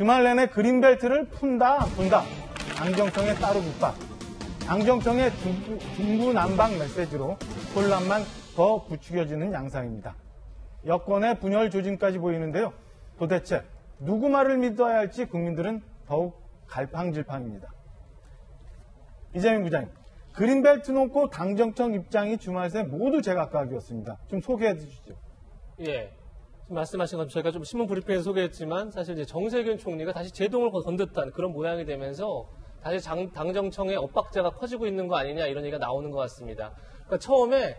주말 내내 그린벨트를 푼다 안 푼다. 당정청에 따로 붙다. 당정청의 중구난방 메시지로 혼란만 더 부추겨지는 양상입니다. 여권의 분열 조짐까지 보이는데요. 도대체 누구 말을 믿어야 할지 국민들은 더욱 갈팡질팡입니다. 이재명 부장님, 그린벨트 놓고 당정청 입장이 주말 새 모두 제각각이었습니다. 좀 소개해 주시죠. 예. 말씀하신 것처럼 저희가 좀 신문 브리핑에서 소개했지만 사실 이제 정세균 총리가 다시 제동을 건 듯한 그런 모양이 되면서 다시 당정청의 엇박자가 커지고 있는 거 아니냐 이런 얘기가 나오는 것 같습니다. 그러니까 처음에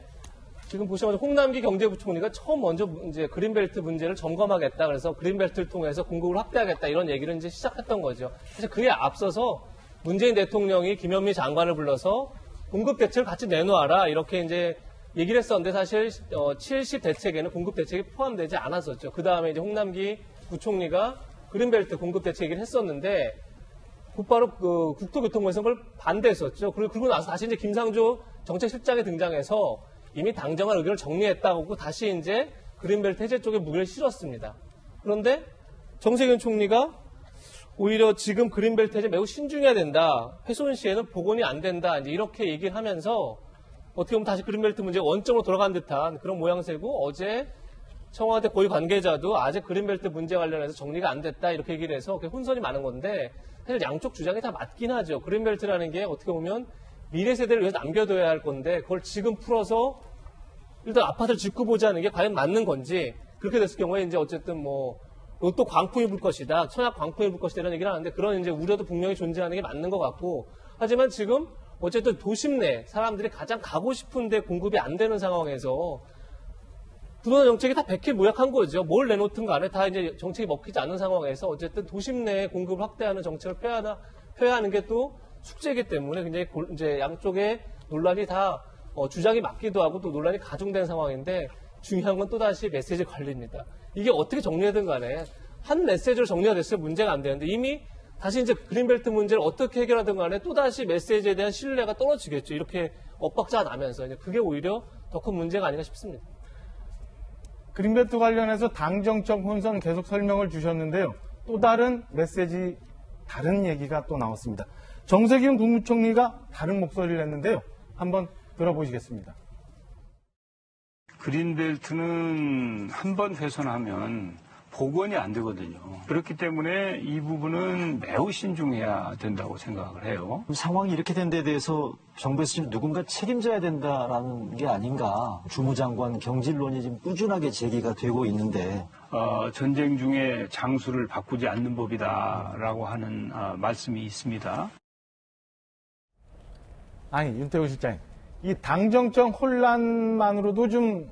지금 보시면 홍남기 경제부총리가 처음 먼저 이제 그린벨트 문제를 점검하겠다. 그래서 그린벨트를 통해서 공급을 확대하겠다. 이런 얘기를 이제 시작했던 거죠. 사실 그에 앞서서 문재인 대통령이 김현미 장관을 불러서 공급 대책을 같이 내놓아라. 이렇게 이제 얘기를 했었는데 사실 70 대책에는 공급 대책이 포함되지 않았었죠. 그 다음에 이제 홍남기 부총리가 그린벨트 공급 대책 얘기를 했었는데 곧바로 그 국토교통부에서 그걸 반대했었죠. 그리고 나서 다시 이제 김상조 정책실장이 등장해서 이미 당정한 의견을 정리했다고 다시 이제 그린벨트 해제 쪽에 무게를 실었습니다. 그런데 정세균 총리가 오히려 지금 그린벨트 해제 매우 신중해야 된다. 훼손 시에는 복원이 안 된다. 이제 이렇게 얘기를 하면서 어떻게 보면 다시 그린벨트 문제가 원점으로 돌아간 듯한 그런 모양새고 어제 청와대 고위 관계자도 아직 그린벨트 문제 관련해서 정리가 안 됐다. 이렇게 얘기를 해서 혼선이 많은 건데 사실 양쪽 주장이 다 맞긴 하죠. 그린벨트라는 게 어떻게 보면 미래 세대를 위해서 남겨둬야 할 건데 그걸 지금 풀어서 일단 아파트를 짓고 보자는 게 과연 맞는 건지 그렇게 됐을 경우에 이제 어쨌든 뭐 로또 광풍이 불 것이다. 청약 광풍이 불 것이다. 이런 얘기를 하는데 그런 이제 우려도 분명히 존재하는 게 맞는 것 같고 하지만 지금 어쨌든 도심 내 사람들이 가장 가고 싶은데 공급이 안 되는 상황에서 부동산 정책이 다 백해 무약한 거죠. 뭘 내놓든 간에 다 이제 정책이 먹히지 않는 상황에서 어쨌든 도심 내에 공급을 확대하는 정책을 펴야 하는 게 또 숙제이기 때문에 굉장히 이제 양쪽의 논란이 다 주장이 맞기도 하고 또 논란이 가중된 상황인데 중요한 건 또다시 메시지 관리입니다. 이게 어떻게 정리하든 간에 한 메시지로 정리가 됐으면 문제가 안 되는데 이미 다시 이제 그린벨트 문제를 어떻게 해결하든 간에 또다시 메시지에 대한 신뢰가 떨어지겠죠. 이렇게 엇박자가 나면서 이제 그게 오히려 더 큰 문제가 아닌가 싶습니다. 그린벨트 관련해서 당정청 혼선 계속 설명을 주셨는데요. 또 다른 메시지, 다른 얘기가 또 나왔습니다. 정세균 국무총리가 다른 목소리를 냈는데요. 한번 들어보시겠습니다. 그린벨트는 한 번 훼손하면 복원이 안 되거든요. 그렇기 때문에 이 부분은 매우 신중해야 된다고 생각을 해요. 상황이 이렇게 된 데 대해서 정부에서 지금 누군가 책임져야 된다라는 게 아닌가. 주무장관 경질론이 지금 꾸준하게 제기가 되고 있는데. 전쟁 중에 장수를 바꾸지 않는 법이다라고 하는 말씀이 있습니다. 아니, 윤태호 실장님. 이 당정청 혼란만으로도 좀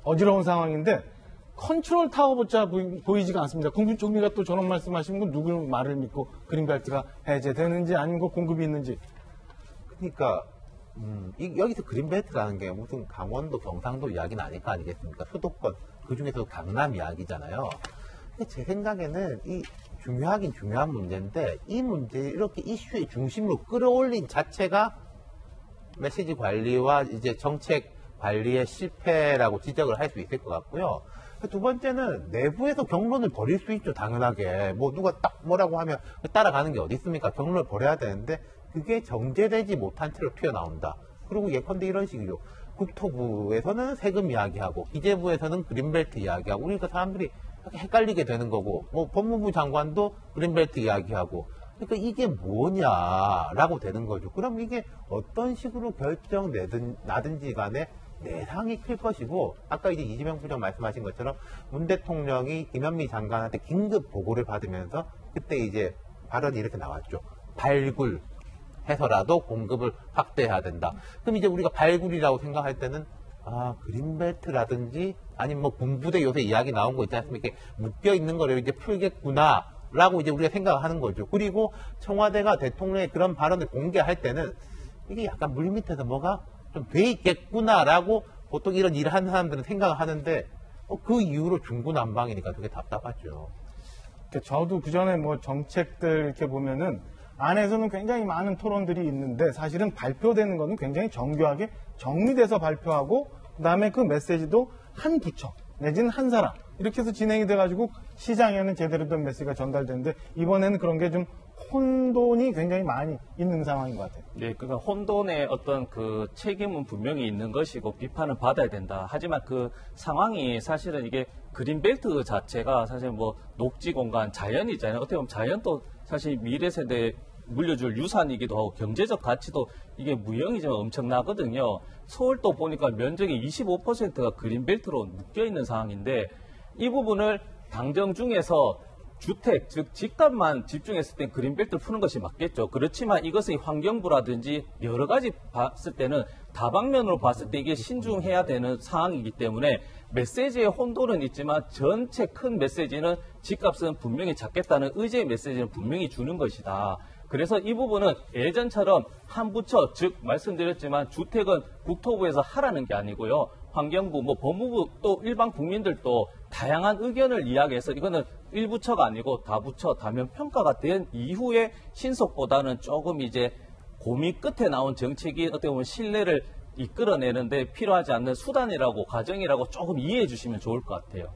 어지러운 상황인데 컨트롤 타워조차 보이지가 않습니다. 국무총리가 또 저런 말씀하시는 건 누구 말을 믿고 그린벨트가 해제되는지 아니면 공급이 있는지. 그러니까 여기서 그린벨트라는 게 무슨 강원도, 경상도 이야기는 아닐 거 아니겠습니까? 수도권, 그중에서도 강남 이야기잖아요. 근데 제 생각에는 이 중요하긴 중요한 문제인데 이 문제 이렇게 이슈의 중심으로 끌어올린 자체가 메시지 관리와 이제 정책 관리의 실패라고 지적을 할 수 있을 것 같고요. 두 번째는 내부에서 경론을 벌일 수 있죠, 당연하게. 뭐 누가 딱 뭐라고 하면 따라가는 게 어디 있습니까? 경론을 벌여야 되는데 그게 정제되지 못한 채로 튀어나온다. 그리고 예컨대 이런 식이죠. 국토부에서는 세금 이야기하고 기재부에서는 그린벨트 이야기하고 그러니까 사람들이 헷갈리게 되는 거고 뭐 법무부 장관도 그린벨트 이야기하고 그러니까 이게 뭐냐라고 되는 거죠. 그럼 이게 어떤 식으로 나든지 간에 내상이 클 것이고 아까 이제 이재명 부장 말씀하신 것처럼 문 대통령이 김현미 장관한테 긴급 보고를 받으면서 그때 이제 발언이 이렇게 나왔죠. 발굴해서라도 공급을 확대해야 된다. 그럼 이제 우리가 발굴이라고 생각할 때는 그린벨트라든지 아니면 뭐 군부대 요새 이야기 나온 거 있지 않습니까? 이렇게 묶여 있는 거를 이제 풀겠구나. 라고 이제 우리가 생각하는 거죠. 그리고 청와대가 대통령의 그런 발언을 공개할 때는 이게 약간 물밑에서 뭐가 좀 돼 있겠구나라고 보통 이런 일을 하는 사람들은 생각을 하는데 그 이후로 중구난방이니까 되게 답답하죠. 저도 그 전에 뭐 정책들 이렇게 보면은 안에서는 굉장히 많은 토론들이 있는데 사실은 발표되는 거는 굉장히 정교하게 정리돼서 발표하고 그다음에 그 메시지도 한 부처 내지는 한 사람 이렇게 해서 진행이 돼가지고 시장에는 제대로 된 메시지가 전달되는데 이번에는 그런 게 좀 혼돈이 굉장히 많이 있는 상황인 것 같아요. 네, 그러니까 혼돈의 어떤 그 책임은 분명히 있는 것이고 비판을 받아야 된다. 하지만 그 상황이 사실은 이게 그린벨트 자체가 사실 뭐 녹지 공간, 자연이잖아요. 어떻게 보면 자연도 사실 미래 세대에 물려줄 유산이기도 하고 경제적 가치도 이게 무형이지만 엄청나거든요. 서울도 보니까 면적의 25%가 그린벨트로 묶여있는 상황인데 이 부분을 당정 중에서 주택, 즉 집값만 집중했을 땐 그린벨트를 푸는 것이 맞겠죠. 그렇지만 이것의 환경부라든지 여러 가지 봤을 때는 다방면으로 봤을 때 이게 신중해야 되는 상황이기 때문에 메시지의 혼돈은 있지만 전체 큰 메시지는 집값은 분명히 잡겠다는 의지의 메시지는 분명히 주는 것이다. 그래서 이 부분은 예전처럼 한 부처, 즉 말씀드렸지만 주택은 국토부에서 하라는 게 아니고요. 환경부, 법무부 또 일반 국민들도 다양한 의견을 이야기해서 이거는 일부처가 아니고 다부처, 다면 평가가 된 이후에 신속보다는 조금 이제 고민 끝에 나온 정책이 어떻게 보면 신뢰를 이끌어내는데 필요하지 않는 수단이라고 과정이라고 조금 이해해 주시면 좋을 것 같아요.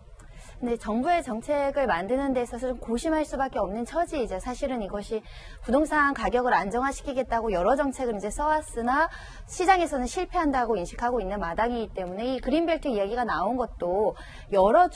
근데 정부의 정책을 만드는 데 있어서 좀 고심할 수밖에 없는 처지이죠. 사실은 이것이 부동산 가격을 안정화시키겠다고 여러 정책을 이제 써왔으나 시장에서는 실패한다고 인식하고 있는 마당이기 때문에 이 그린벨트 이야기가 나온 것도 여러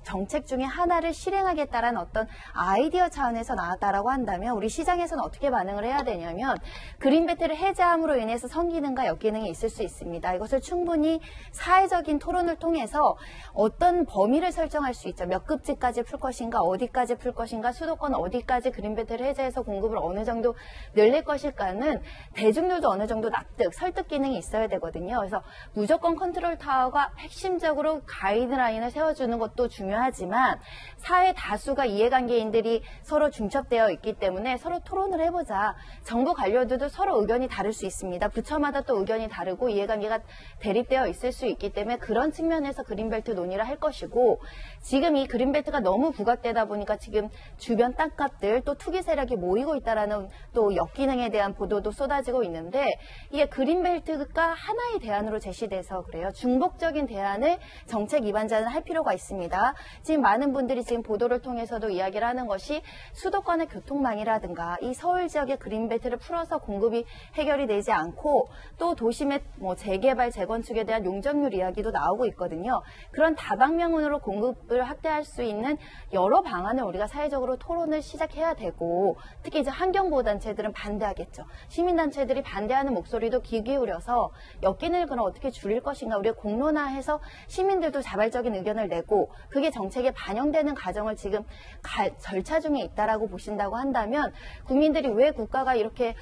정책 중에 하나를 실행하겠다라는 어떤 아이디어 차원에서 나왔다라고 한다면 우리 시장에서는 어떻게 반응을 해야 되냐면 그린벨트를 해제함으로 인해서 선기능과 역기능이 있을 수 있습니다. 이것을 충분히 사회적인 토론을 통해서 어떤 범위를 설정할 수 있죠. 몇 급지까지 풀 것인가, 어디까지 풀 것인가, 수도권 어디까지 그린벨트를 해제해서 공급을 어느 정도 늘릴 것일까는 대중들도 어느 정도 납득, 설득 기능이 있어야 되거든요. 그래서 무조건 컨트롤 타워가 핵심적으로 가이드라인을 세워주는 것도 중요하지만 사회 다수가 이해관계인들이 서로 중첩되어 있기 때문에 서로 토론을 해보자. 정부 관료들도 서로 의견이 다를 수 있습니다. 부처마다 또 의견이 다르고 이해관계가 대립되어 있을 수 있기 때문에 그런 측면에서 그린벨트 논의를 할 것이고 지금 이 그린벨트가 너무 부각되다 보니까 지금 주변 땅값들 또 투기 세력이 모이고 있다라는 또 역기능에 대한 보도도 쏟아지고 있는데 이게 그린벨트가 하나의 대안으로 제시돼서 그래요. 중복적인 대안을 정책 입안자는 할 필요가 있습니다. 지금 많은 분들이 지금 보도를 통해서도 이야기를 하는 것이 수도권의 교통망이라든가 이 서울 지역의 그린벨트를 풀어서 공급이 해결이 되지 않고 또 도심의 재개발, 재건축에 대한 용적률 이야기도 나오고 있거든요. 그런 다방면으로 공급을 확대할 수 있는 여러 방안을 우리가 사회적으로 토론을 시작해야 되고 특히 이제 환경보호단체들은 반대하겠죠. 시민단체들이 반대하는 목소리도 귀 기울여서 역기능을 그럼 어떻게 줄일 것인가 우리가 공론화해서 시민들도 자발적인 의견을 내고 그게 정책에 반영되는 과정을 지금 절차 중에 있다라고 보신다고 한다면 국민들이 왜 국가가 이렇게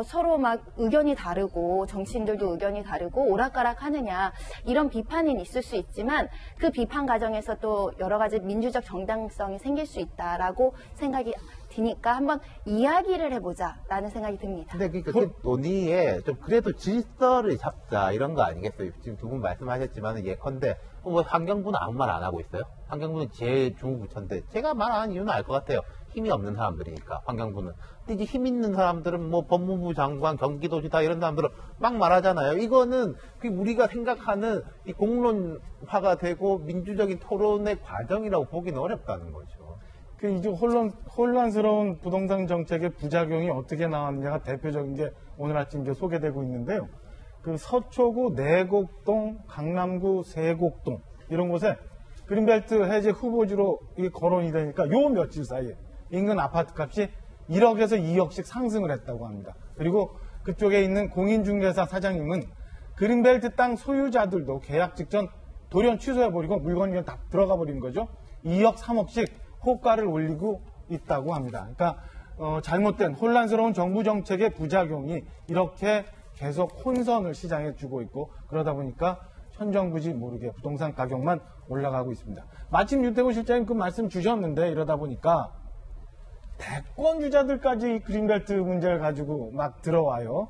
서로 막 의견이 다르고 정치인들도 의견이 다르고 오락가락 하느냐 이런 비판이 있을 수 있지만 그 비판 과정에서 또 여러 가지 민주적 정당성이 생길 수 있다라고 생각이 드니까 한번 이야기를 해보자라는 생각이 듭니다. 근데 그러니까 그 논의에 좀 그래도 질서를 잡자 이런 거 아니겠어요? 지금 두 분 말씀하셨지만 예컨대 환경부는 아무 말 안 하고 있어요? 환경부는 제 중부처인데 제가 말 안 하는 이유는 알 것 같아요. 힘이 없는 사람들이니까 환경부는. 근데 이제 힘 있는 사람들은 법무부 장관, 경기도지사 이런 사람들은 막 말하잖아요. 이거는 우리가 생각하는 이 공론화가 되고 민주적인 토론의 과정이라고 보기는 어렵다는 거죠. 이제 혼란스러운 부동산 정책의 부작용이 어떻게 나왔느냐가 대표적인 게 오늘 아침 이제 소개되고 있는데요. 그 서초구 내곡동, 강남구 세곡동 이런 곳에 그린벨트 해제 후보지로 이게 거론이 되니까 요 며칠 사이에 인근 아파트 값이 1억에서 2억씩 상승을 했다고 합니다. 그리고 그쪽에 있는 공인중개사 사장님은 그린벨트 땅 소유자들도 계약 직전 돌연 취소해버리고 물건이 그냥 다 들어가 버린 거죠. 2억, 3억씩 호가를 올리고 있다고 합니다. 그러니까 잘못된 혼란스러운 정부 정책의 부작용이 이렇게 계속 혼선을 시장에 주고 있고 그러다 보니까 천정부지 모르게 부동산 가격만 올라가고 있습니다. 마침 유태구 실장님 그 말씀 주셨는데 이러다 보니까 대권 주자들까지 그린벨트 문제를 가지고 막 들어와요.